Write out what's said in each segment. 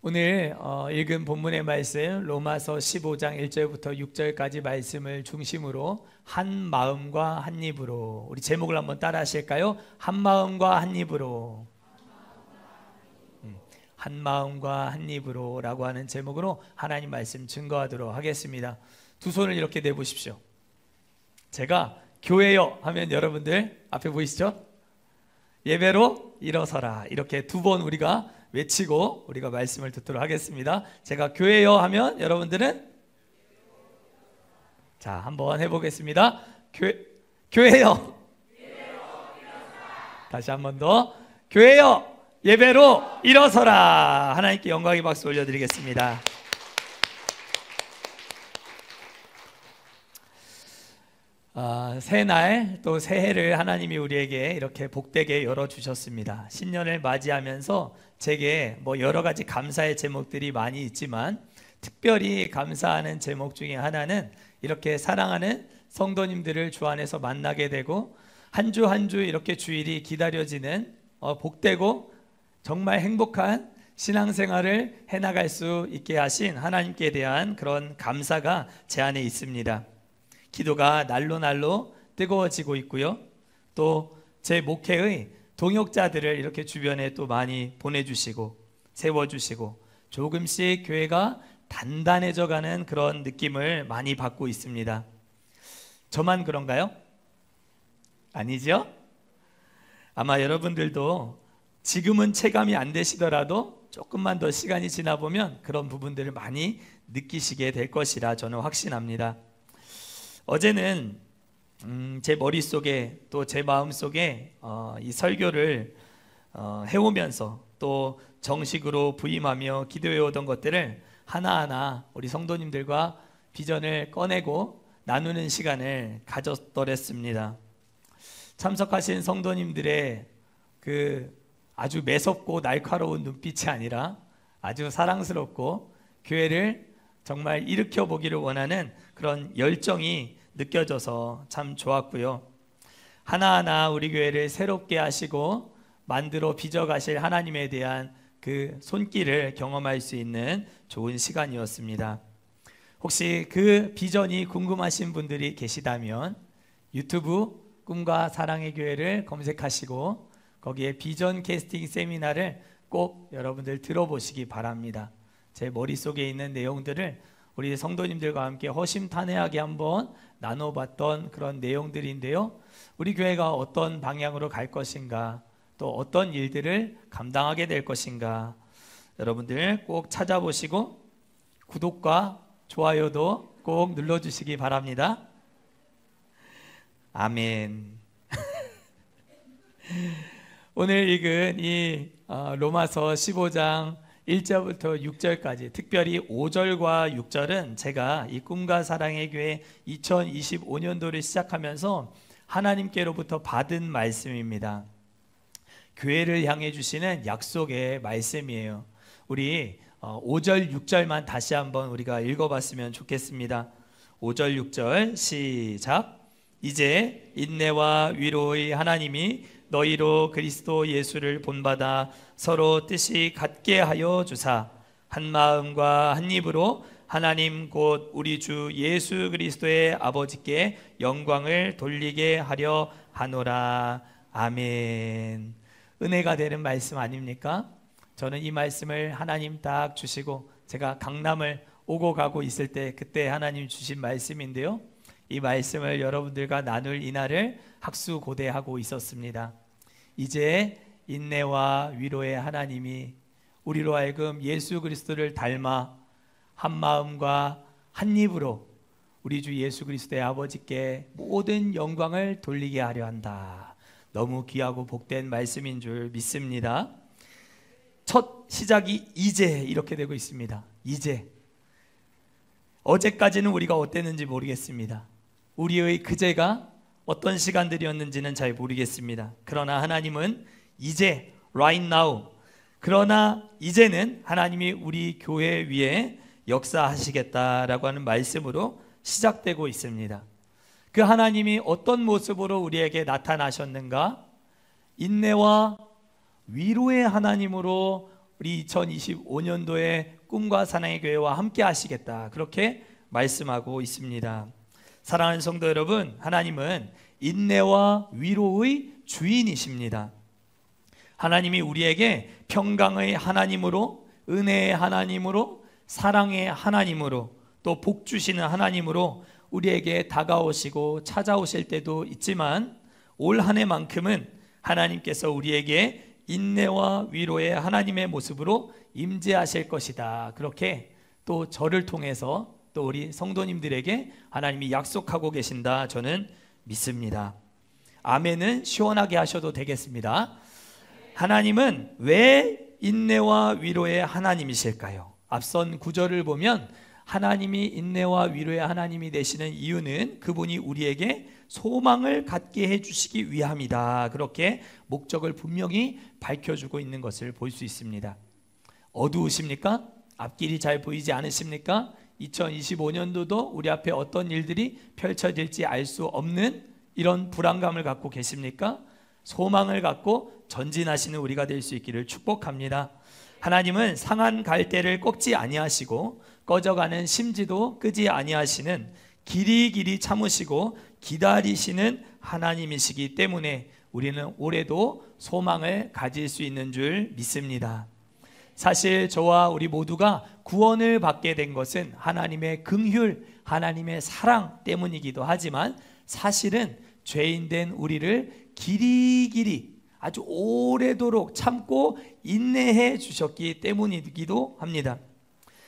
오늘 읽은 본문의 말씀 로마서 15장 1절부터 6절까지 말씀을 중심으로 한 마음과 한 입으로, 우리 제목을 한번 따라 하실까요? 한 마음과 한 입으로, 한 마음과 한 입으로 라고 하는 제목으로 하나님 말씀 증거하도록 하겠습니다. 두 손을 이렇게 내보십시오. 제가 교회여 하면 여러분들 앞에 보이시죠? 예배로 일어서라, 이렇게 두 번 우리가 외치고 우리가 말씀을 듣도록 하겠습니다. 제가 교회여 하면 여러분들은 자 한번 해보겠습니다. 교회여, 다시 한 번 더, 교회여 예배로 일어서라. 하나님께 영광의 박수 올려드리겠습니다. 새날 또 새해를 하나님이 우리에게 이렇게 복되게 열어주셨습니다. 신년을 맞이하면서 제게 여러 가지 감사의 제목들이 많이 있지만 특별히 감사하는 제목 중에 하나는 이렇게 사랑하는 성도님들을 주 안에서 만나게 되고 한 주 한 주 이렇게 주일이 기다려지는 복되고 정말 행복한 신앙생활을 해나갈 수 있게 하신 하나님께 대한 그런 감사가 제 안에 있습니다. 기도가 날로 날로 뜨거워지고 있고요. 또 제 목회의 동역자들을 이렇게 주변에 또 많이 보내주시고 세워주시고 조금씩 교회가 단단해져가는 그런 느낌을 많이 받고 있습니다. 저만 그런가요? 아니죠? 아마 여러분들도 지금은 체감이 안 되시더라도 조금만 더 시간이 지나 보면 그런 부분들을 많이 느끼시게 될 것이라 저는 확신합니다. 어제는 제 머릿속에 또 제 마음속에 이 설교를 해오면서 또 정식으로 부임하며 기도해오던 것들을 하나하나 우리 성도님들과 비전을 꺼내고 나누는 시간을 가졌더랬습니다. 참석하신 성도님들의 그 아주 매섭고 날카로운 눈빛이 아니라 아주 사랑스럽고 교회를 정말 일으켜 보기를 원하는 그런 열정이 느껴져서 참 좋았고요. 하나하나 우리 교회를 새롭게 하시고 만들어 빚어가실 하나님에 대한 그 손길을 경험할 수 있는 좋은 시간이었습니다. 혹시 그 비전이 궁금하신 분들이 계시다면 유튜브 꿈과 사랑의 교회를 검색하시고 거기에 비전 캐스팅 세미나를 꼭 여러분들 들어보시기 바랍니다. 제 머릿속에 있는 내용들을 우리 성도님들과 함께 허심탄회하게 한번 나눠봤던 그런 내용들인데요. 우리 교회가 어떤 방향으로 갈 것인가, 또 어떤 일들을 감당하게 될 것인가, 여러분들 꼭 찾아보시고 구독과 좋아요도 꼭 눌러주시기 바랍니다. 아멘. 오늘 읽은 이 로마서 15장 1절부터 6절까지, 특별히 5절과 6절은 제가 이 꿈과 사랑의 교회 2025년도를 시작하면서 하나님께로부터 받은 말씀입니다. 교회를 향해 주시는 약속의 말씀이에요. 우리 5절, 6절만 다시 한번 우리가 읽어봤으면 좋겠습니다. 5절, 6절 시작. 이제 인내와 위로의 하나님이 너희로 그리스도 예수를 본받아 서로 뜻이 같게 하여 주사 한 마음과 한 입으로 하나님 곧 우리 주 예수 그리스도의 아버지께 영광을 돌리게 하려 하노라. 아멘. 은혜가 되는 말씀 아닙니까? 저는 이 말씀을 하나님 딱 주시고 제가 강남을 오고 가고 있을 때 그때 하나님 주신 말씀인데요. 이 말씀을 여러분들과 나눌 이날을 학수고대하고 있었습니다. 이제 인내와 위로의 하나님이 우리로 하여금 예수 그리스도를 닮아 한 마음과 한 입으로 우리 주 예수 그리스도의 아버지께 모든 영광을 돌리게 하려 한다. 너무 귀하고 복된 말씀인 줄 믿습니다. 첫 시작이 이제 이렇게 되고 있습니다. 이제. 어제까지는 우리가 어땠는지 모르겠습니다. 우리의 그제가 어떤 시간들이었는지는 잘 모르겠습니다. 그러나 하나님은 이제, right now, 그러나 이제는 하나님이 우리 교회 위에 역사하시겠다라고 하는 말씀으로 시작되고 있습니다. 그 하나님이 어떤 모습으로 우리에게 나타나셨는가? 인내와 위로의 하나님으로 우리 2025년도에 꿈과 사랑의 교회와 함께 하시겠다, 그렇게 말씀하고 있습니다. 사랑하는 성도 여러분, 하나님은 인내와 위로의 주인이십니다. 하나님이 우리에게 평강의 하나님으로, 은혜의 하나님으로, 사랑의 하나님으로, 또 복 주시는 하나님으로 우리에게 다가오시고 찾아오실 때도 있지만, 올 한 해만큼은 하나님께서 우리에게 인내와 위로의 하나님의 모습으로 임재하실 것이다, 그렇게 또 저를 통해서 또 우리 성도님들에게 하나님이 약속하고 계신다, 저는 믿습니다. 아멘은 시원하게 하셔도 되겠습니다. 하나님은 왜 인내와 위로의 하나님이실까요? 앞선 구절을 보면 하나님이 인내와 위로의 하나님이 되시는 이유는 그분이 우리에게 소망을 갖게 해주시기 위함이다, 그렇게 목적을 분명히 밝혀주고 있는 것을 볼 수 있습니다. 어두우십니까? 앞길이 잘 보이지 않으십니까? 2025년도도 우리 앞에 어떤 일들이 펼쳐질지 알 수 없는 이런 불안감을 갖고 계십니까? 소망을 갖고 전진하시는 우리가 될 수 있기를 축복합니다. 하나님은 상한 갈대를 꺾지 아니하시고 꺼져가는 심지도 끄지 아니하시는, 길이길이 참으시고 기다리시는 하나님이시기 때문에 우리는 올해도 소망을 가질 수 있는 줄 믿습니다. 사실 저와 우리 모두가 구원을 받게 된 것은 하나님의 긍휼, 하나님의 사랑 때문이기도 하지만, 사실은 죄인된 우리를 길이길이 아주 오래도록 참고 인내해 주셨기 때문이기도 합니다.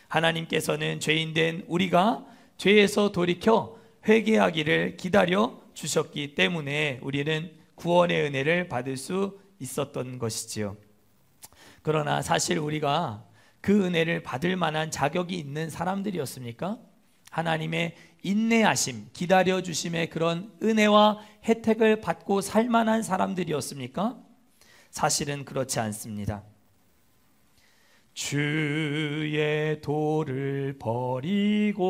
하나님께서는 죄인된 우리가 죄에서 돌이켜 회개하기를 기다려 주셨기 때문에 우리는 구원의 은혜를 받을 수 있었던 것이지요. 그러나 사실 우리가 그 은혜를 받을 만한 자격이 있는 사람들이었습니까? 하나님의 인내하심, 기다려주심의 그런 은혜와 혜택을 받고 살 만한 사람들이었습니까? 사실은 그렇지 않습니다. 주의 도를 버리고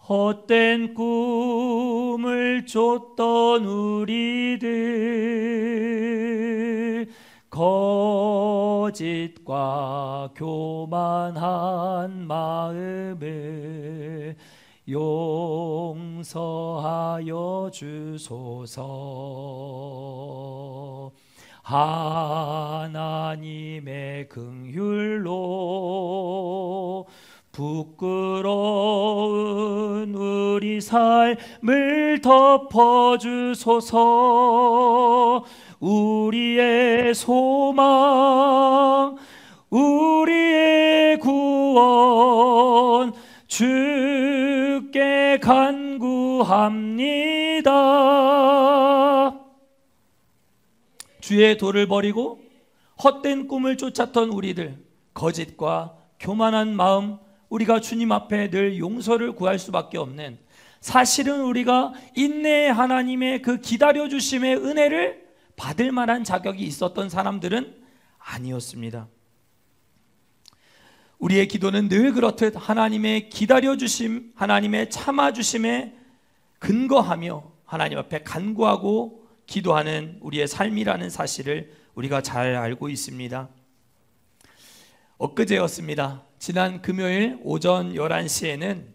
헛된 꿈을 쫓던 우리들, 거짓과 교만한 마음을 용서하여 주소서. 하나님의 긍휼로 부끄러운 우리 삶을 덮어주소서. 우리의 소망, 우리의 구원, 주께 간구합니다. 주의 도를 버리고 헛된 꿈을 쫓았던 우리들, 거짓과 교만한 마음, 우리가 주님 앞에 늘 용서를 구할 수밖에 없는, 사실은 우리가 인내의 하나님의 그 기다려주심의 은혜를 받을 만한 자격이 있었던 사람들은 아니었습니다. 우리의 기도는 늘 그렇듯 하나님의 기다려주심, 하나님의 참아주심에 근거하며 하나님 앞에 간구하고 기도하는 우리의 삶이라는 사실을 우리가 잘 알고 있습니다. 엊그제였습니다. 지난 금요일 오전 11시에는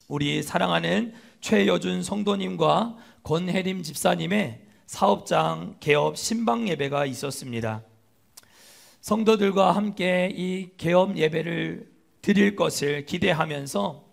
우리 사랑하는 최여준 성도님과 권혜림 집사님의 사업장 개업 신방 예배가 있었습니다. 성도들과 함께 이 개업 예배를 드릴 것을 기대하면서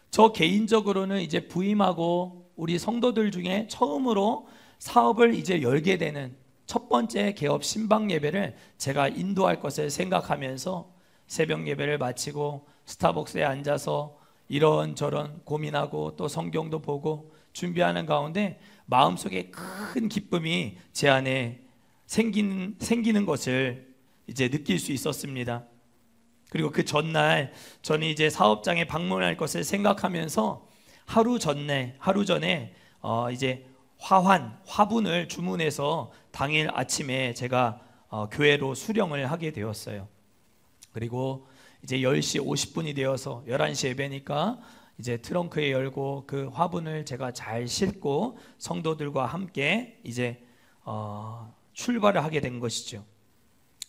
저 개인적으로는 이제 부임하고 우리 성도들 중에 처음으로 사업을 이제 열게 되는 첫 번째 개업 신방 예배를 제가 인도할 것을 생각하면서 새벽 예배를 마치고 스타벅스에 앉아서 이런저런 고민하고 또 성경도 보고 준비하는 가운데 마음속에 큰 기쁨이 제 안에 생기는 것을 이제 느낄 수 있었습니다. 그리고 그 전날 저는 이제 사업장에 방문할 것을 생각하면서 하루 전에 이제 화분을 주문해서 당일 아침에 제가 교회로 수령을 하게 되었어요. 그리고 이제 10시 50분이 되어서 11시 예배니까 이제 트렁크에 열고 그 화분을 제가 잘 싣고 성도들과 함께 이제 출발을 하게 된 것이죠.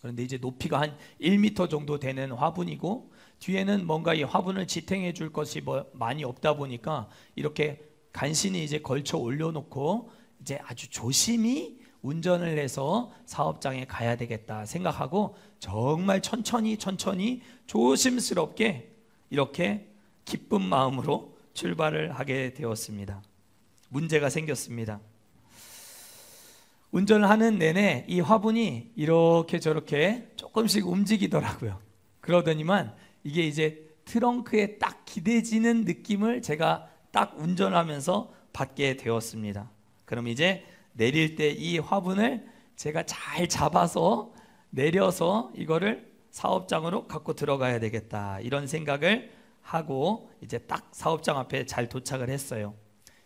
그런데 이제 높이가 한 1m 정도 되는 화분이고, 뒤에는 뭔가 이 화분을 지탱해 줄 것이 많이 없다 보니까 이렇게 간신히 이제 걸쳐 올려놓고 이제 아주 조심히 운전을 해서 사업장에 가야 되겠다 생각하고 정말 천천히 조심스럽게 이렇게 기쁜 마음으로 출발을 하게 되었습니다. 문제가 생겼습니다. 운전을 하는 내내 이 화분이 이렇게 저렇게 조금씩 움직이더라고요. 그러더니만 이게 이제 트렁크에 딱 기대지는 느낌을 제가 딱 운전하면서 받게 되었습니다. 그럼 이제 내릴 때 이 화분을 제가 잘 잡아서 내려서 이거를 사업장으로 갖고 들어가야 되겠다, 이런 생각을 하고 이제 딱 사업장 앞에 잘 도착을 했어요.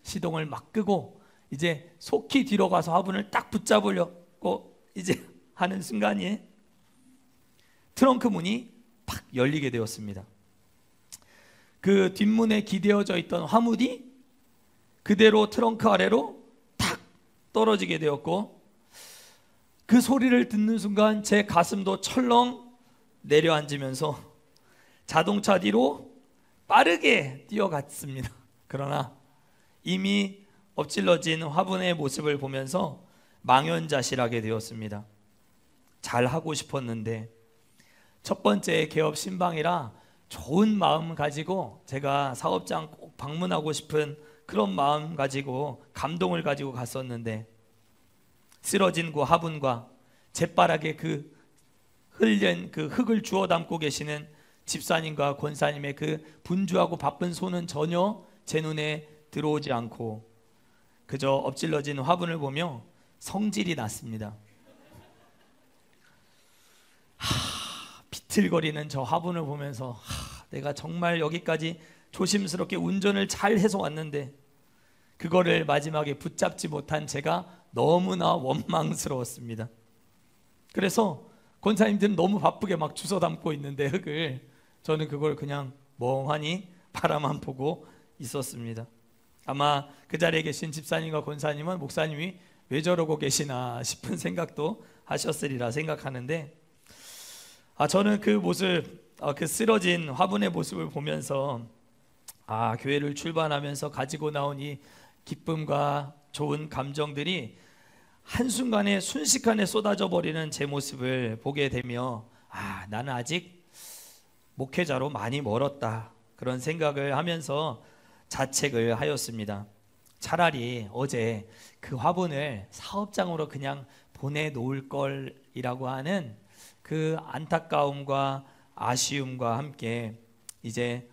시동을 막 끄고 이제 속히 뒤로 가서 화분을 딱 붙잡으려고 이제 하는 순간에 트렁크 문이 팍 열리게 되었습니다. 그 뒷문에 기대어져 있던 화물이 그대로 트렁크 아래로 탁 떨어지게 되었고, 그 소리를 듣는 순간 제 가슴도 철렁 내려앉으면서 자동차 뒤로 빠르게 뛰어갔습니다. 그러나 이미 엎질러진 화분의 모습을 보면서 망연자실하게 되었습니다. 잘하고 싶었는데, 첫 번째 개업 신방이라 좋은 마음 가지고 제가 사업장 꼭 방문하고 싶은 그런 마음 가지고 감동을 가지고 갔었는데, 쓰러진 그 화분과 재빠르게 그 흘린 그 흙을 주워 담고 계시는 집사님과 권사님의 그 분주하고 바쁜 손은 전혀 제 눈에 들어오지 않고 그저 엎질러진 화분을 보며 성질이 났습니다. 비틀거리는 저 화분을 보면서 내가 정말 여기까지 조심스럽게 운전을 잘 해서 왔는데 그거를 마지막에 붙잡지 못한 제가 너무나 원망스러웠습니다. 그래서 권사님들은 너무 바쁘게 막 주워 담고 있는데 흙을, 저는 그걸 그냥 멍하니 바라만 보고 있었습니다. 아마 그 자리에 계신 집사님과 권사님은 목사님이 왜 저러고 계시나 싶은 생각도 하셨으리라 생각하는데, 저는 그 모습, 그 쓰러진 화분의 모습을 보면서 교회를 출발하면서 가지고 나온 이 기쁨과 좋은 감정들이 한순간에 순식간에 쏟아져 버리는 제 모습을 보게 되며 나는 아직 목회자로 많이 멀었다, 그런 생각을 하면서 자책을 하였습니다. 차라리 어제 그 화분을 사업장으로 그냥 보내놓을 걸이라고 하는 그 안타까움과 아쉬움과 함께 이제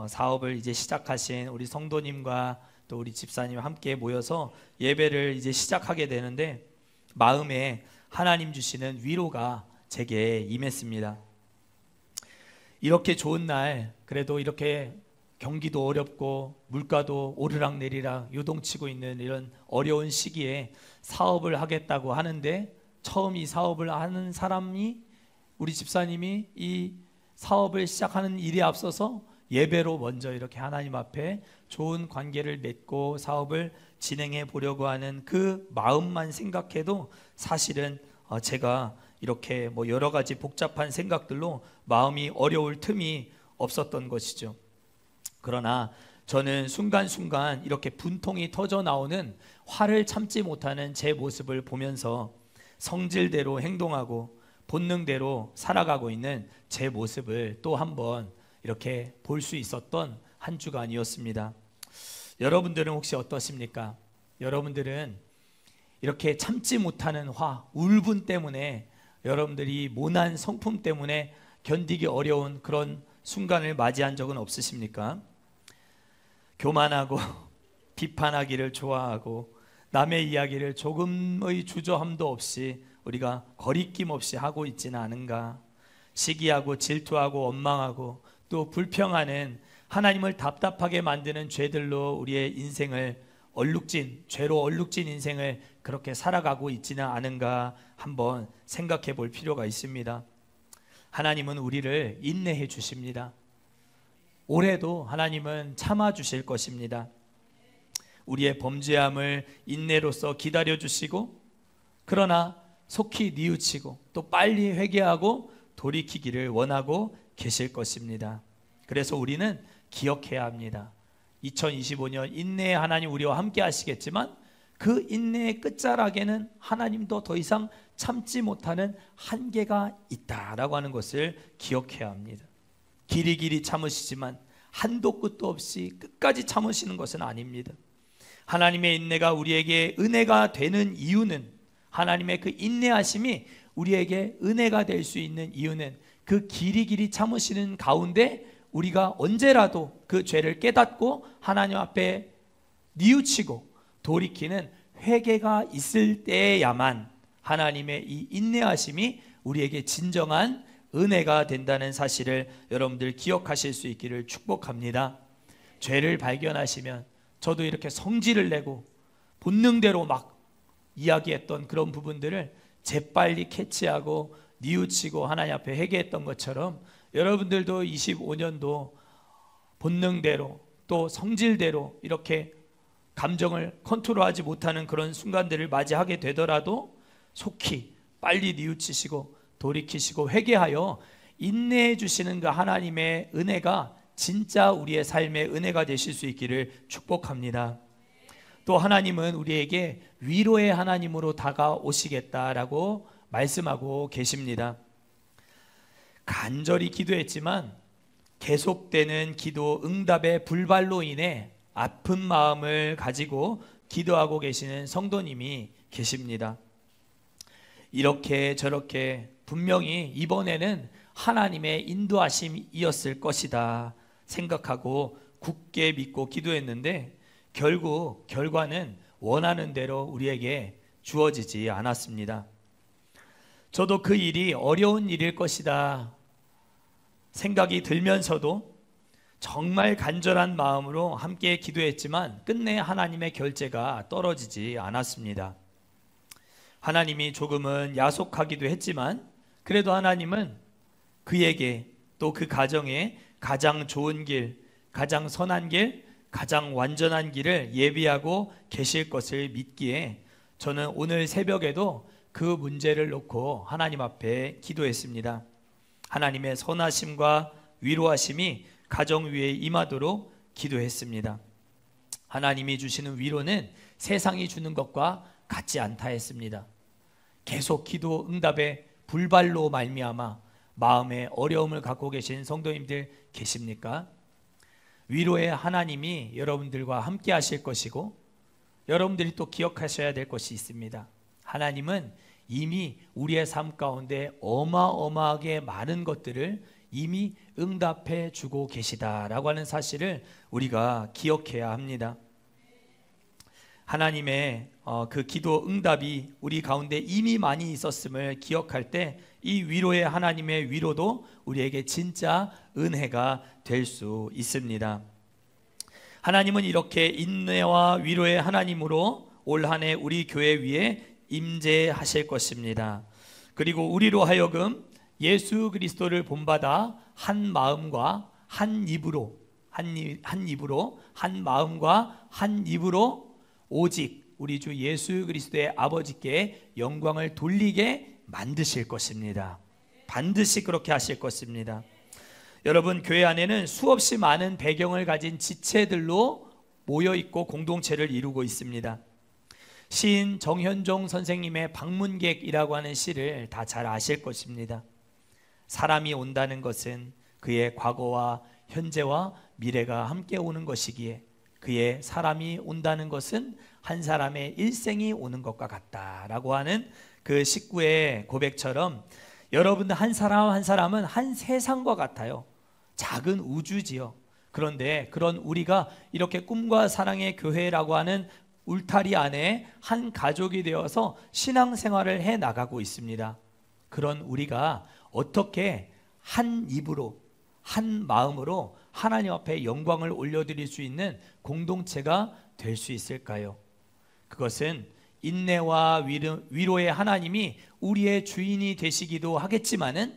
사업을 이제 시작하신 우리 성도님과 또 우리 집사님 함께 모여서 예배를 이제 시작하게 되는데, 마음에 하나님 주시는 위로가 제게 임했습니다. 이렇게 좋은 날, 그래도 이렇게 경기도 어렵고 물가도 오르락내리락 요동치고 있는 이런 어려운 시기에 사업을 하겠다고 하는데, 처음 이 사업을 하는 사람이 우리 집사님이 이 사업을 시작하는 일에 앞서서 예배로 먼저 이렇게 하나님 앞에 좋은 관계를 맺고 사업을 진행해 보려고 하는 그 마음만 생각해도 사실은 제가 이렇게 여러 가지 복잡한 생각들로 마음이 어려울 틈이 없었던 것이죠. 그러나 저는 순간순간 이렇게 분통이 터져 나오는, 화를 참지 못하는 제 모습을 보면서 성질대로 행동하고 본능대로 살아가고 있는 제 모습을 또 한번 이렇게 볼 수 있었던 한 주간이었습니다. 여러분들은 혹시 어떠십니까? 여러분들은 이렇게 참지 못하는 화, 울분 때문에, 여러분들이 모난 성품 때문에 견디기 어려운 그런 순간을 맞이한 적은 없으십니까? 교만하고 비판하기를 좋아하고 남의 이야기를 조금의 주저함도 없이 우리가 거리낌 없이 하고 있지는 않은가? 시기하고 질투하고 원망하고 또 불평하는, 하나님을 답답하게 만드는 죄들로 우리의 인생을 죄로 얼룩진 인생을 그렇게 살아가고 있지는 않은가 한번 생각해 볼 필요가 있습니다. 하나님은 우리를 인내해 주십니다. 올해도 하나님은 참아 주실 것입니다. 우리의 범죄함을 인내로써 기다려 주시고, 그러나 속히 뉘우치고 또 빨리 회개하고 돌이키기를 원하고 계실 것입니다. 그래서 우리는 기억해야 합니다. 2025년 인내의 하나님 우리와 함께 하시겠지만 그 인내의 끝자락에는 하나님도 더 이상 참지 못하는 한계가 있다라고 하는 것을 기억해야 합니다. 길이길이 참으시지만 한도 끝도 없이 끝까지 참으시는 것은 아닙니다. 하나님의 인내가 우리에게 은혜가 되는 이유는, 하나님의 그 인내하심이 우리에게 은혜가 될 수 있는 이유는 그 길이길이 참으시는 가운데 우리가 언제라도 그 죄를 깨닫고 하나님 앞에 뉘우치고 돌이키는 회개가 있을 때야만 하나님의 이 인내하심이 우리에게 진정한 은혜가 된다는 사실을 여러분들 기억하실 수 있기를 축복합니다. 죄를 발견하시면 저도 이렇게 성질을 내고 본능대로 막 이야기했던 그런 부분들을 재빨리 캐치하고 뉘우치고 하나님 앞에 회개했던 것처럼 여러분들도 25년도 본능대로 또 성질대로 이렇게 감정을 컨트롤하지 못하는 그런 순간들을 맞이하게 되더라도 속히 빨리 뉘우치시고 돌이키시고 회개하여 인내해 주시는 그 하나님의 은혜가 진짜 우리의 삶의 은혜가 되실 수 있기를 축복합니다. 또 하나님은 우리에게 위로의 하나님으로 다가오시겠다라고 말씀하고 계십니다. 간절히 기도했지만 계속되는 기도 응답의 불발로 인해 아픈 마음을 가지고 기도하고 계시는 성도님이 계십니다. 이렇게 저렇게 분명히 이번에는 하나님의 인도하심이었을 것이다 생각하고 굳게 믿고 기도했는데 결국 결과는 원하는 대로 우리에게 주어지지 않았습니다. 저도 그 일이 어려운 일일 것이다 생각이 들면서도 정말 간절한 마음으로 함께 기도했지만 끝내 하나님의 결재가 떨어지지 않았습니다. 하나님이 조금은 야속하기도 했지만 그래도 하나님은 그에게 또 그 가정에 가장 좋은 길, 가장 선한 길, 가장 완전한 길을 예비하고 계실 것을 믿기에 저는 오늘 새벽에도 그 문제를 놓고 하나님 앞에 기도했습니다. 하나님의 선하심과 위로하심이 가정 위에 임하도록 기도했습니다. 하나님이 주시는 위로는 세상이 주는 것과 같지 않다 했습니다. 계속 기도 응답의 불발로 말미암아 마음에 어려움을 갖고 계신 성도님들 계십니까? 위로의 하나님이 여러분들과 함께 하실 것이고 여러분들이 또 기억하셔야 될 것이 있습니다. 하나님은 이미 우리의 삶 가운데 어마어마하게 많은 것들을 이미 응답해 주고 계시다라고 하는 사실을 우리가 기억해야 합니다. 하나님의 그 기도 응답이 우리 가운데 이미 많이 있었음을 기억할 때 이 위로의 하나님의 위로도 우리에게 진짜 은혜가 될 수 있습니다. 하나님은 이렇게 인내와 위로의 하나님으로 올 한 해 우리 교회 위에 임재하실 것입니다. 그리고 우리로 하여금 예수 그리스도를 본받아 한 마음과 한 입으로 한 마음과 한 입으로 오직 우리 주 예수 그리스도의 아버지께 영광을 돌리게 만드실 것입니다. 반드시 그렇게 하실 것입니다. 여러분, 교회 안에는 수없이 많은 배경을 가진 지체들로 모여있고 공동체를 이루고 있습니다. 시인 정현종 선생님의 방문객이라고 하는 시를 다 잘 아실 것입니다. 사람이 온다는 것은 그의 과거와 현재와 미래가 함께 오는 것이기에 그의 사람이 온다는 것은 한 사람의 일생이 오는 것과 같다라고 하는 그 식구의 고백처럼 여러분들 한 사람 한 사람은 한 세상과 같아요. 작은 우주지요. 그런데 그런 우리가 이렇게 꿈과 사랑의 교회라고 하는 울타리 안에 한 가족이 되어서 신앙생활을 해 나가고 있습니다. 그런 우리가 어떻게 한 입으로 한 마음으로 하나님 앞에 영광을 올려드릴 수 있는 공동체가 될 수 있을까요? 그것은 인내와 위로의 하나님이 우리의 주인이 되시기도 하겠지만은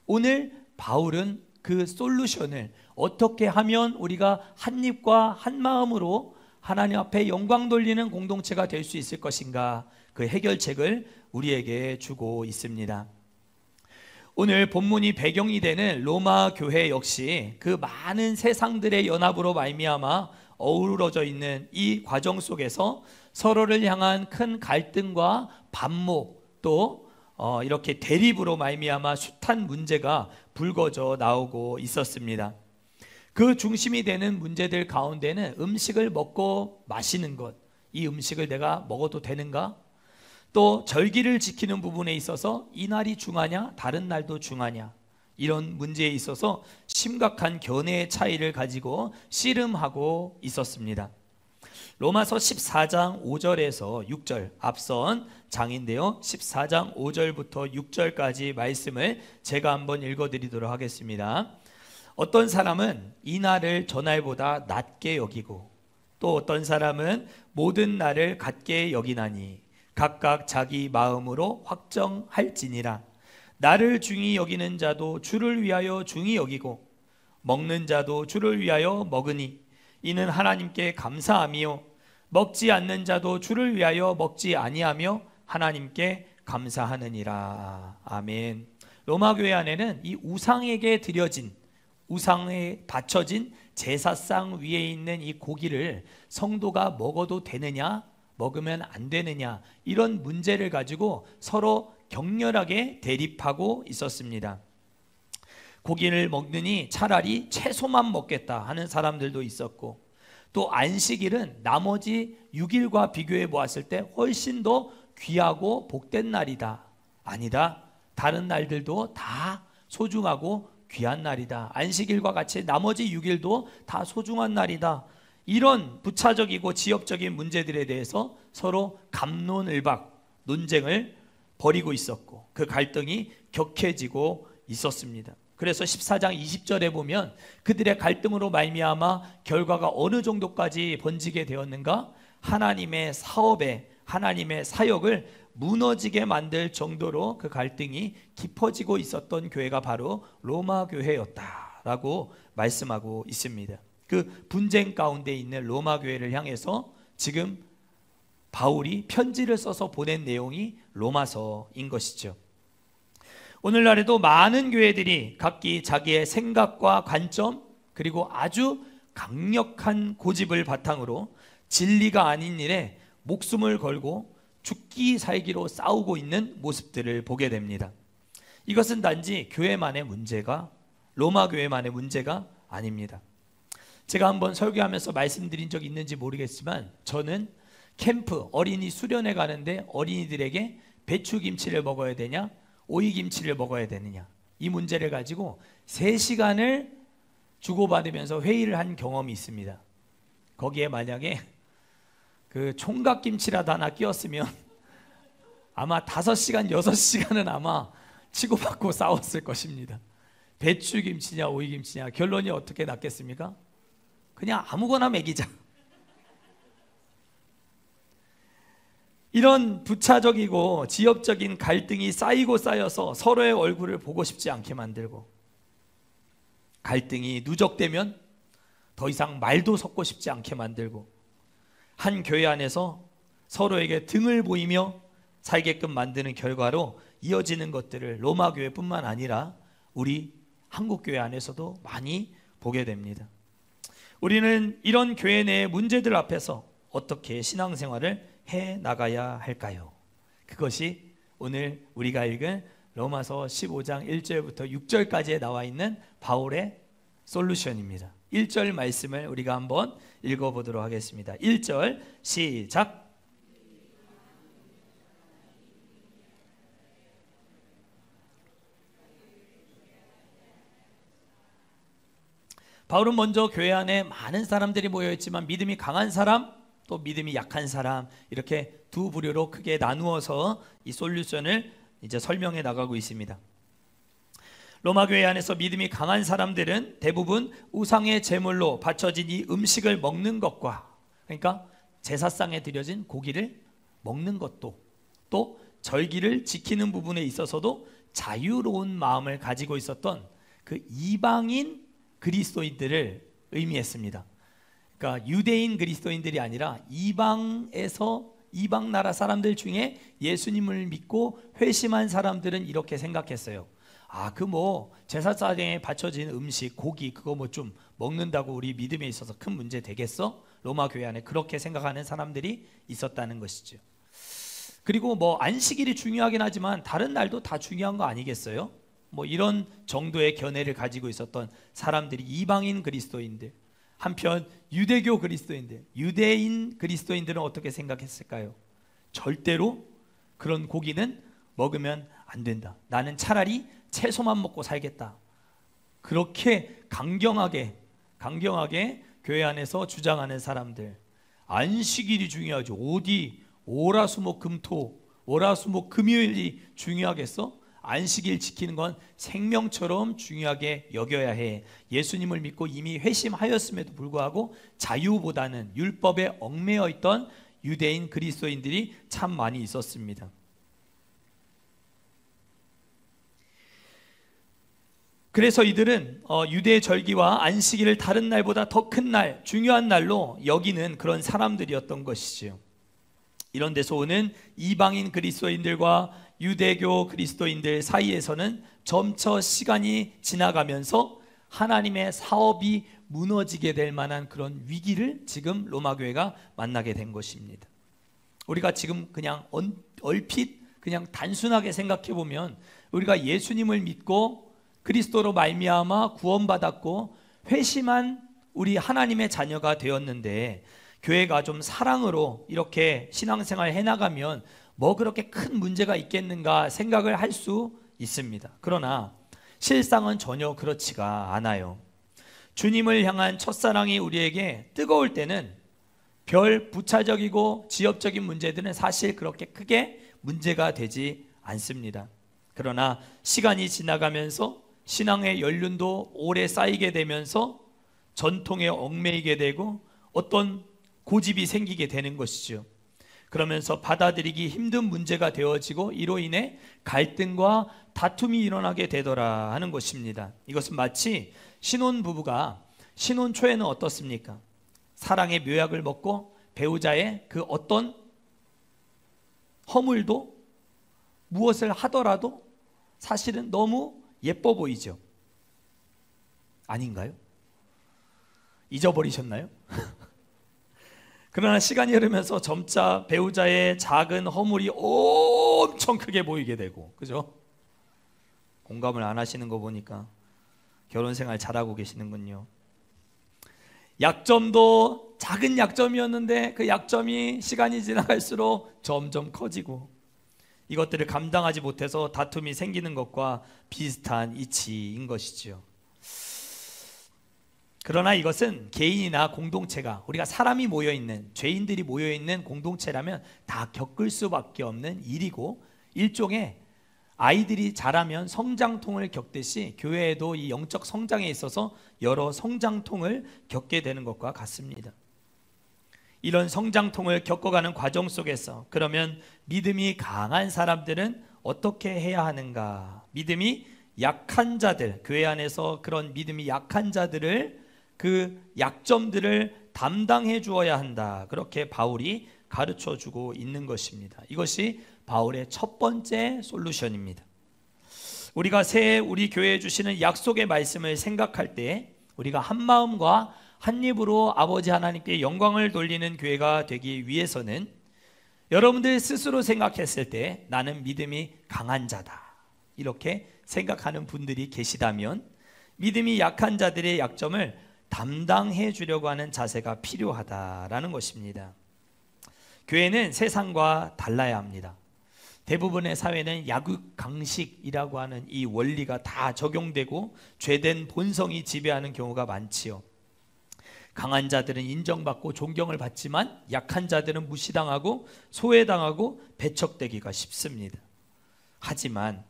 오늘 바울은 그 솔루션을 어떻게 하면 우리가 한 입과 한 마음으로 하나님 앞에 영광 돌리는 공동체가 될 수 있을 것인가, 그 해결책을 우리에게 주고 있습니다. 오늘 본문이 배경이 되는 로마 교회 역시 그 많은 세상들의 연합으로 말미암아 어우러져 있는 이 과정 속에서 서로를 향한 큰 갈등과 반목 또 이렇게 대립으로 말미암아 숱한 문제가 불거져 나오고 있었습니다. 그 중심이 되는 문제들 가운데는 음식을 먹고 마시는 것, 이 음식을 내가 먹어도 되는가? 또 절기를 지키는 부분에 있어서 이 날이 중하냐 다른 날도 중하냐, 이런 문제에 있어서 심각한 견해의 차이를 가지고 씨름하고 있었습니다. 로마서 14장 5절에서 6절, 앞선 장인데요, 14장 5절부터 6절까지 말씀을 제가 한번 읽어드리도록 하겠습니다. 어떤 사람은 이 날을 전날보다 낮게 여기고 또 어떤 사람은 모든 날을 같게 여기나니 각각 자기 마음으로 확정할지니라. 나를 중히 여기는 자도 주를 위하여 중히 여기고 먹는 자도 주를 위하여 먹으니 이는 하나님께 감사함이요 먹지 않는 자도 주를 위하여 먹지 아니하며 하나님께 감사하느니라. 아멘. 로마 교회 안에는 이 우상에게 드려진, 우상에 바쳐진 제사상 위에 있는 이 고기를 성도가 먹어도 되느냐 먹으면 안 되느냐, 이런 문제를 가지고 서로 격렬하게 대립하고 있었습니다. 고기를 먹느니 차라리 채소만 먹겠다 하는 사람들도 있었고, 또 안식일은 나머지 6일과 비교해 보았을 때 훨씬 더 귀하고 복된 날이다. 아니다, 다른 날들도 다 소중하고 귀한 날이다. 안식일과 같이 나머지 6일도 다 소중한 날이다. 이런 부차적이고 지역적인 문제들에 대해서 서로 갑론을박 논쟁을 벌이고 있었고 그 갈등이 격해지고 있었습니다. 그래서 14장 20절에 보면 그들의 갈등으로 말미암아 결과가 어느 정도까지 번지게 되었는가? 하나님의 사업에, 하나님의 사역을 무너지게 만들 정도로 그 갈등이 깊어지고 있었던 교회가 바로 로마 교회였다라고 말씀하고 있습니다. 그 분쟁 가운데 있는 로마 교회를 향해서 지금 바울이 편지를 써서 보낸 내용이 로마서인 것이죠. 오늘날에도 많은 교회들이 각기 자기의 생각과 관점 그리고 아주 강력한 고집을 바탕으로 진리가 아닌 일에 목숨을 걸고 죽기 살기로 싸우고 있는 모습들을 보게 됩니다. 이것은 단지 교회만의 문제가, 로마 교회만의 문제가 아닙니다. 제가 한번 설교하면서 말씀드린 적이 있는지 모르겠지만 저는 캠프, 어린이 수련회 가는데 어린이들에게 배추김치를 먹어야 되냐 오이김치를 먹어야 되느냐, 이 문제를 가지고 3시간을 주고받으면서 회의를 한 경험이 있습니다. 거기에 만약에 그 총각김치라도 하나 끼었으면 아마 5시간, 6시간은 아마 치고받고 싸웠을 것입니다. 배추김치냐 오이김치냐, 결론이 어떻게 났겠습니까? 그냥 아무거나 먹이자. 이런 부차적이고 지역적인 갈등이 쌓이고 쌓여서 서로의 얼굴을 보고 싶지 않게 만들고, 갈등이 누적되면 더 이상 말도 섞고 싶지 않게 만들고, 한 교회 안에서 서로에게 등을 보이며 살게끔 만드는 결과로 이어지는 것들을 로마 교회뿐만 아니라 우리 한국 교회 안에서도 많이 보게 됩니다. 우리는 이런 교회 내의 문제들 앞에서 어떻게 신앙생활을 해 나가야 할까요? 그것이 오늘 우리가 읽은 로마서 15장 1절부터 6절까지에 나와 있는 바울의 솔루션입니다. 1절 말씀을 우리가 한번 읽어보도록 하겠습니다. 1절 시작. 바울은 먼저 교회 안에 많은 사람들이 모여있지만 믿음이 강한 사람, 또 믿음이 약한 사람, 이렇게 두 부류로 크게 나누어서 이 솔루션을 이제 설명해 나가고 있습니다. 로마 교회 안에서 믿음이 강한 사람들은 대부분 우상의 제물로 바쳐진 이 음식을 먹는 것과, 그러니까 제사상에 드려진 고기를 먹는 것도, 또 절기를 지키는 부분에 있어서도 자유로운 마음을 가지고 있었던 그 이방인 그리스도인들을 의미했습니다. 그러니까 유대인 그리스도인들이 아니라 이방에서 이방 나라 사람들 중에 예수님을 믿고 회심한 사람들은 이렇게 생각했어요. 그 뭐 제사장에 바쳐진 음식, 고기 그거 뭐 좀 먹는다고 우리 믿음에 있어서 큰 문제 되겠어? 로마 교회 안에 그렇게 생각하는 사람들이 있었다는 것이죠. 그리고 뭐 안식일이 중요하긴 하지만 다른 날도 다 중요한 거 아니겠어요? 뭐 이런 정도의 견해를 가지고 있었던 사람들이 이방인 그리스도인들, 한편 유대교 그리스도인들, 유대인 그리스도인들은 어떻게 생각했을까요? 절대로 그런 고기는 먹으면 안 된다. 나는 차라리 채소만 먹고 살겠다. 그렇게 강경하게 교회 안에서 주장하는 사람들. 안식일이 중요하죠. 어디 월화수목금토, 월화수목 금요일이 중요하겠어? 안식일 지키는 건 생명처럼 중요하게 여겨야 해. 예수님을 믿고 이미 회심하였음에도 불구하고 자유보다는 율법에 얽매여 있던 유대인 그리스도인들이 참 많이 있었습니다. 그래서 이들은 유대 절기와 안식일을 다른 날보다 더 큰 날, 중요한 날로 여기는 그런 사람들이었던 것이지요. 이런 데서 오는 이방인 그리스도인들과 유대교 그리스도인들 사이에서는 점차 시간이 지나가면서 하나님의 사업이 무너지게 될 만한 그런 위기를 지금 로마 교회가 만나게 된 것입니다. 우리가 지금 그냥 얼핏 그냥 단순하게 생각해 보면 우리가 예수님을 믿고 그리스도로 말미암아 구원받았고 회심한 우리 하나님의 자녀가 되었는데 교회가 좀 사랑으로 이렇게 신앙생활 해나가면 뭐 그렇게 큰 문제가 있겠는가 생각을 할 수 있습니다. 그러나 실상은 전혀 그렇지가 않아요. 주님을 향한 첫사랑이 우리에게 뜨거울 때는 별 부차적이고 지엽적인 문제들은 사실 그렇게 크게 문제가 되지 않습니다. 그러나 시간이 지나가면서 신앙의 연륜도 오래 쌓이게 되면서 전통에 얽매이게 되고 어떤 고집이 생기게 되는 것이죠. 그러면서 받아들이기 힘든 문제가 되어지고 이로 인해 갈등과 다툼이 일어나게 되더라 하는 것입니다. 이것은 마치 신혼부부가 신혼 초에는 어떻습니까? 사랑의 묘약을 먹고 배우자의 그 어떤 허물도 무엇을 하더라도 사실은 너무 예뻐 보이죠? 아닌가요? 잊어버리셨나요? 그러나 시간이 흐르면서 점차 배우자의 작은 허물이 엄청 크게 보이게 되고, 그죠? 공감을 안 하시는 거 보니까 결혼 생활 잘하고 계시는군요. 약점도 작은 약점이었는데 그 약점이 시간이 지나갈수록 점점 커지고 이것들을 감당하지 못해서 다툼이 생기는 것과 비슷한 이치인 것이지요. 그러나 이것은 개인이나 공동체가, 우리가 사람이 모여있는, 죄인들이 모여있는 공동체라면 다 겪을 수밖에 없는 일이고, 일종의 아이들이 자라면 성장통을 겪듯이 교회에도 이 영적 성장에 있어서 여러 성장통을 겪게 되는 것과 같습니다. 이런 성장통을 겪어가는 과정 속에서 그러면 믿음이 강한 사람들은 어떻게 해야 하는가? 믿음이 약한 자들, 교회 안에서 그런 믿음이 약한 자들을, 그 약점들을 담당해 주어야 한다. 그렇게 바울이 가르쳐 주고 있는 것입니다. 이것이 바울의 첫 번째 솔루션입니다. 우리가 새해 우리 교회에 주시는 약속의 말씀을 생각할 때 우리가 한 마음과 한 입으로 아버지 하나님께 영광을 돌리는 교회가 되기 위해서는 여러분들 스스로 생각했을 때 나는 믿음이 강한 자다 이렇게 생각하는 분들이 계시다면 믿음이 약한 자들의 약점을 담당해 주려고 하는 자세가 필요하다라는 것입니다. 교회는 세상과 달라야 합니다. 대부분의 사회는 약육강식이라고 하는 이 원리가 다 적용되고 죄된 본성이 지배하는 경우가 많지요. 강한 자들은 인정받고 존경을 받지만 약한 자들은 무시당하고 소외당하고 배척되기가 쉽습니다. 하지만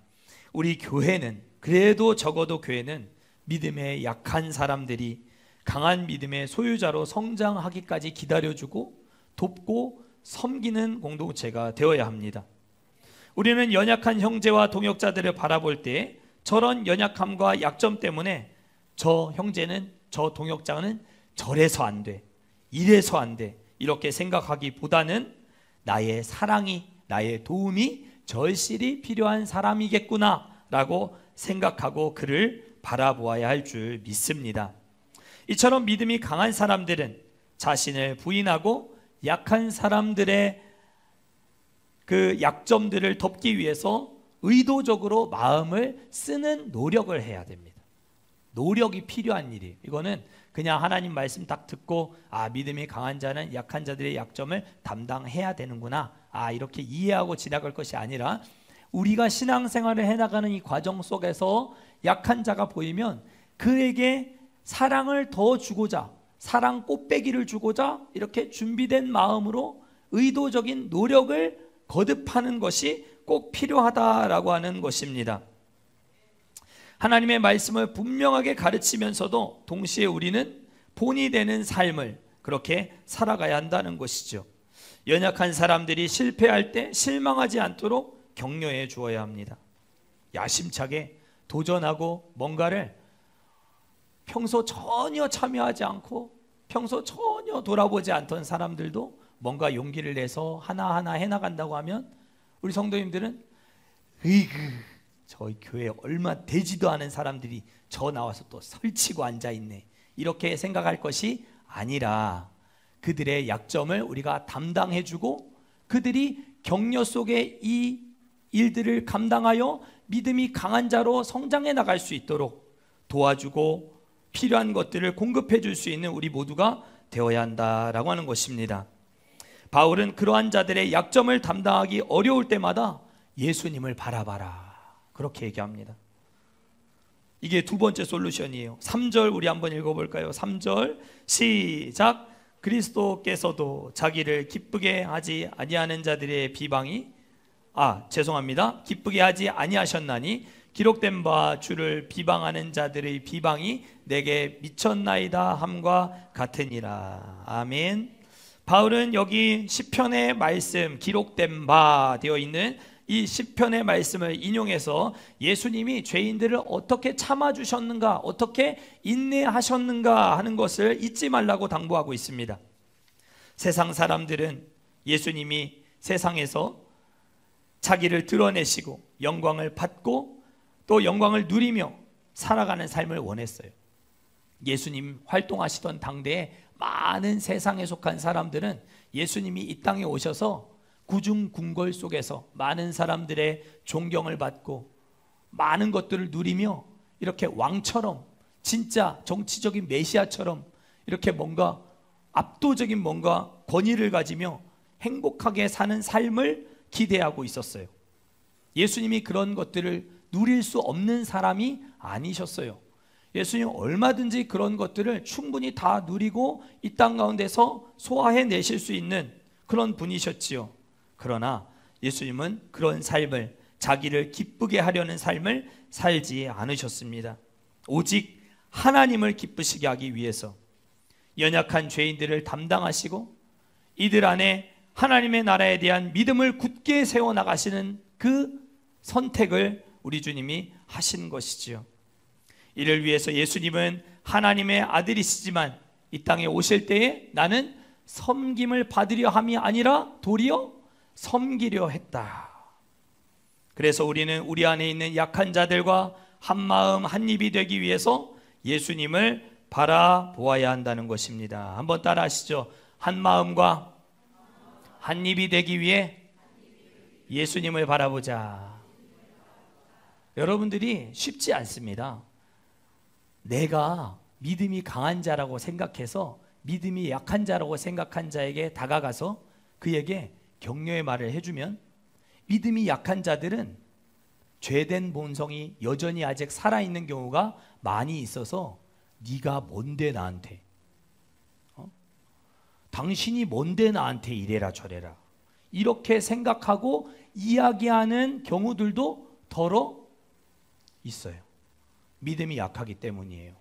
우리 교회는, 그래도 적어도 교회는 믿음의 약한 사람들이 강한 믿음의 소유자로 성장하기까지 기다려주고 돕고 섬기는 공동체가 되어야 합니다. 우리는 연약한 형제와 동역자들을 바라볼 때 저런 연약함과 약점 때문에 저 형제는, 저 동역자는 저래서 안 돼, 이래서 안 돼 이렇게 생각하기보다는 나의 사랑이, 나의 도움이 절실히 필요한 사람이겠구나 라고 생각하고 그를 바라보아야 할 줄 믿습니다. 이처럼 믿음이 강한 사람들은 자신을 부인하고 약한 사람들의 그 약점들을 덮기 위해서 의도적으로 마음을 쓰는 노력을 해야 됩니다. 노력이 필요한 일이에요. 이거는 그냥 하나님 말씀 딱 듣고 믿음이 강한 자는 약한 자들의 약점을 담당해야 되는구나, 이렇게 이해하고 지나갈 것이 아니라, 우리가 신앙생활을 해나가는 이 과정 속에서 약한 자가 보이면 그에게 사랑을 더 주고자, 사랑 꽃배기를 주고자 이렇게 준비된 마음으로 의도적인 노력을 거듭하는 것이 꼭 필요하다라고 하는 것입니다. 하나님의 말씀을 분명하게 가르치면서도 동시에 우리는 본이 되는 삶을 그렇게 살아가야 한다는 것이죠. 연약한 사람들이 실패할 때 실망하지 않도록 격려해 주어야 합니다. 야심차게 도전하고 뭔가를 평소 전혀 참여하지 않고 평소 전혀 돌아보지 않던 사람들도 뭔가 용기를 내서 하나하나 해나간다고 하면 우리 성도님들은 으이그, 저희 교회에 얼마 되지도 않은 사람들이 저 나와서 또 설치고 앉아있네, 이렇게 생각할 것이 아니라 그들의 약점을 우리가 담당해주고 그들이 격려 속에 이 일들을 감당하여 믿음이 강한 자로 성장해 나갈 수 있도록 도와주고 필요한 것들을 공급해 줄 수 있는 우리 모두가 되어야 한다라고 하는 것입니다. 바울은 그러한 자들의 약점을 담당하기 어려울 때마다 예수님을 바라봐라, 그렇게 얘기합니다. 이게 두 번째 솔루션이에요. 3절 우리 한번 읽어볼까요? 3절 시작. 그리스도께서도 자기를 기쁘게 하지 아니하는 자들의 비방이 기쁘게 하지 아니하셨나니 기록된 바 주를 비방하는 자들의 비방이 내게 미쳤나이다 함과 같으니라. 아멘. 바울은 여기 시편의 말씀, 기록된 바 되어 있는 이 시편의 말씀을 인용해서 예수님이 죄인들을 어떻게 참아주셨는가, 어떻게 인내하셨는가 하는 것을 잊지 말라고 당부하고 있습니다. 세상 사람들은 예수님이 세상에서 자기를 드러내시고 영광을 받고 또 영광을 누리며 살아가는 삶을 원했어요. 예수님 활동하시던 당대에 많은 세상에 속한 사람들은 예수님이 이 땅에 오셔서 구중궁궐 속에서 많은 사람들의 존경을 받고 많은 것들을 누리며 이렇게 왕처럼, 진짜 정치적인 메시아처럼 이렇게 뭔가 압도적인 뭔가 권위를 가지며 행복하게 사는 삶을 기대하고 있었어요. 예수님이 그런 것들을 누릴 수 없는 사람이 아니셨어요. 예수님 얼마든지 그런 것들을 충분히 다 누리고 이 땅 가운데서 소화해내실 수 있는 그런 분이셨지요. 그러나 예수님은 그런 삶을, 자기를 기쁘게 하려는 삶을 살지 않으셨습니다. 오직 하나님을 기쁘시게 하기 위해서 연약한 죄인들을 담당하시고 이들 안에 하나님의 나라에 대한 믿음을 굳게 세워나가시는 그 선택을 우리 주님이 하신 것이지요. 이를 위해서 예수님은 하나님의 아들이시지만 이 땅에 오실 때에 나는 섬김을 받으려 함이 아니라 도리어 섬기려 했다. 그래서 우리는 우리 안에 있는 약한 자들과 한마음 한입이 되기 위해서 예수님을 바라보아야 한다는 것입니다. 한번 따라 하시죠. 한마음과 한입이 되기 위해 예수님을 바라보자. 여러분들이 쉽지 않습니다. 내가 믿음이 강한 자라고 생각해서 믿음이 약한 자라고 생각한 자에게 다가가서 그에게 격려의 말을 해주면 믿음이 약한 자들은 죄된 본성이 여전히 아직 살아있는 경우가 많이 있어서 네가 뭔데 나한테, 당신이 뭔데 나한테 이래라 저래라, 이렇게 생각하고 이야기하는 경우들도 더러 있어요. 믿음이 약하기 때문이에요.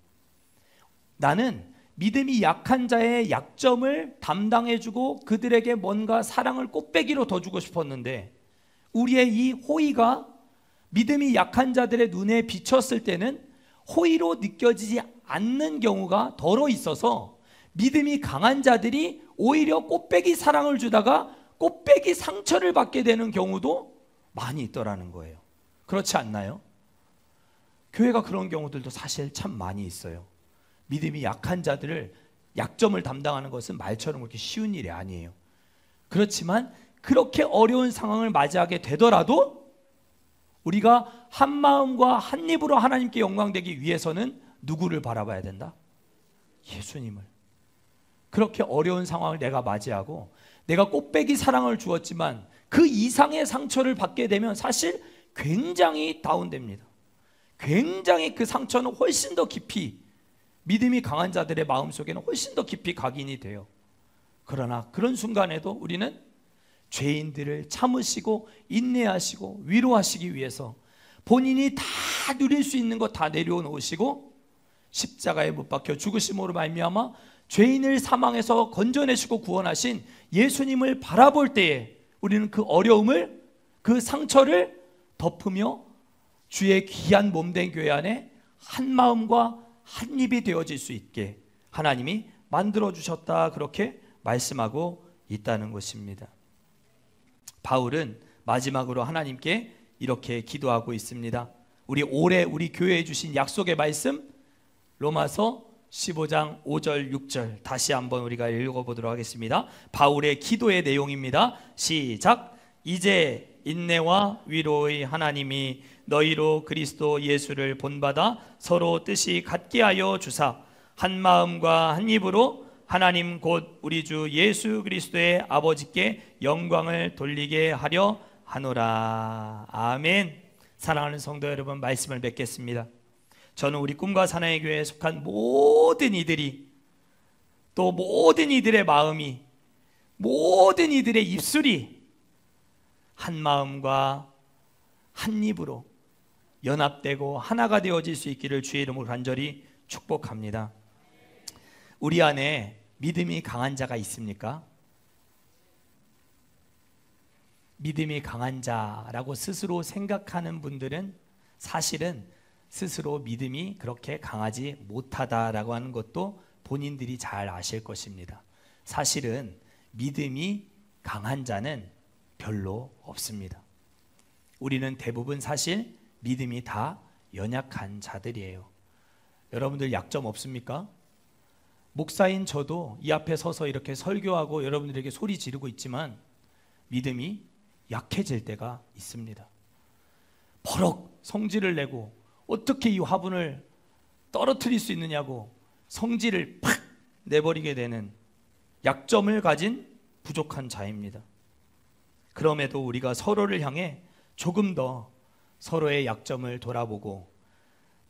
나는 믿음이 약한 자의 약점을 담당해주고 그들에게 뭔가 사랑을 꽃배기로 더 주고 싶었는데 우리의 이 호의가 믿음이 약한 자들의 눈에 비쳤을 때는 호의로 느껴지지 않는 경우가 더러 있어서 믿음이 강한 자들이 오히려 꽃배기 사랑을 주다가 꽃배기 상처를 받게 되는 경우도 많이 있더라는 거예요. 그렇지 않나요? 교회가 그런 경우들도 사실 참 많이 있어요. 믿음이 약한 자들을 약점을 담당하는 것은 말처럼 그렇게 쉬운 일이 아니에요. 그렇지만 그렇게 어려운 상황을 맞이하게 되더라도 우리가 한 마음과 한 입으로 하나님께 영광되기 위해서는 누구를 바라봐야 된다? 예수님을. 그렇게 어려운 상황을 내가 맞이하고 내가 꽃배기 사랑을 주었지만 그 이상의 상처를 받게 되면 사실 굉장히 다운됩니다. 굉장히 그 상처는 훨씬 더 깊이, 믿음이 강한 자들의 마음속에는 훨씬 더 깊이 각인이 돼요. 그러나 그런 순간에도 우리는 죄인들을 참으시고 인내하시고 위로하시기 위해서 본인이 다 누릴 수 있는 것 다 내려놓으시고 십자가에 못 박혀 죽으심으로 말미암아 죄인을 사망에서 건져내시고 구원하신 예수님을 바라볼 때에 우리는 그 어려움을, 그 상처를 덮으며 주의 귀한 몸된 교회 안에 한 마음과 한 입이 되어질 수 있게 하나님이 만들어 주셨다, 그렇게 말씀하고 있다는 것입니다. 바울은 마지막으로 하나님께 이렇게 기도하고 있습니다. 올해 우리 교회에 주신 약속의 말씀, 로마서 15장 5절 6절 다시 한번 우리가 읽어보도록 하겠습니다. 바울의 기도의 내용입니다. 시작. 이제 인내와 위로의 하나님이 너희로 그리스도 예수를 본받아 서로 뜻이 같게 하여 주사 한 마음과 한 입으로 하나님 곧 우리 주 예수 그리스도의 아버지께 영광을 돌리게 하려 하노라. 아멘. 사랑하는 성도 여러분, 말씀을 맺겠습니다. 저는 우리 꿈과 사나이 교회에 속한 모든 이들이, 또 모든 이들의 마음이, 모든 이들의 입술이 한 마음과 한 입으로 연합되고 하나가 되어질 수 있기를 주의 이름으로 간절히 축복합니다. 우리 안에 믿음이 강한 자가 있습니까? 믿음이 강한 자라고 스스로 생각하는 분들은 사실은 스스로 믿음이 그렇게 강하지 못하다라고 하는 것도 본인들이 잘 아실 것입니다. 사실은 믿음이 강한 자는 별로 없습니다. 우리는 대부분 사실 믿음이 다 연약한 자들이에요. 여러분들 약점 없습니까? 목사인 저도 이 앞에 서서 이렇게 설교하고 여러분들에게 소리 지르고 있지만 믿음이 약해질 때가 있습니다. 버럭 성질을 내고 어떻게 이 화분을 떨어뜨릴 수 있느냐고 성질을 팍 내버리게 되는 약점을 가진 부족한 자입니다. 그럼에도 우리가 서로를 향해 조금 더 서로의 약점을 돌아보고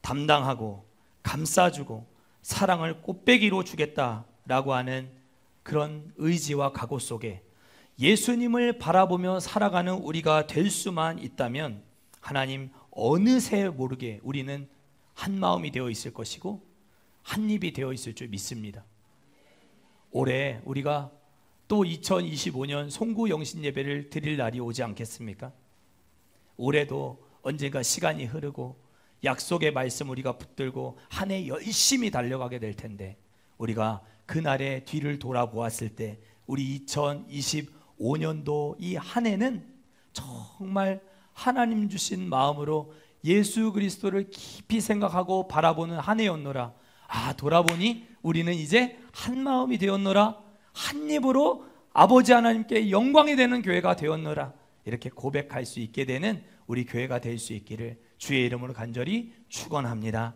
담당하고 감싸주고 사랑을 꽃배기로 주겠다라고 하는 그런 의지와 각오 속에 예수님을 바라보며 살아가는 우리가 될 수만 있다면 하나님 어느새 모르게 우리는 한 마음이 되어 있을 것이고 한 입이 되어 있을 줄 믿습니다. 올해 우리가 또 2025년 송구 영신 예배를 드릴 날이 오지 않겠습니까? 올해도 언젠가 시간이 흐르고 약속의 말씀 우리가 붙들고 한 해 열심히 달려가게 될 텐데 우리가 그날의 뒤를 돌아보았을 때 우리 2025년도 이 한 해는 정말 하나님 주신 마음으로 예수 그리스도를 깊이 생각하고 바라보는 한 해였노라. 돌아보니 우리는 이제 한 마음이 되었노라. 한 입으로 아버지 하나님께 영광이 되는 교회가 되었노라. 이렇게 고백할 수 있게 되는 우리 교회가 될 수 있기를 주의 이름으로 간절히 축원합니다.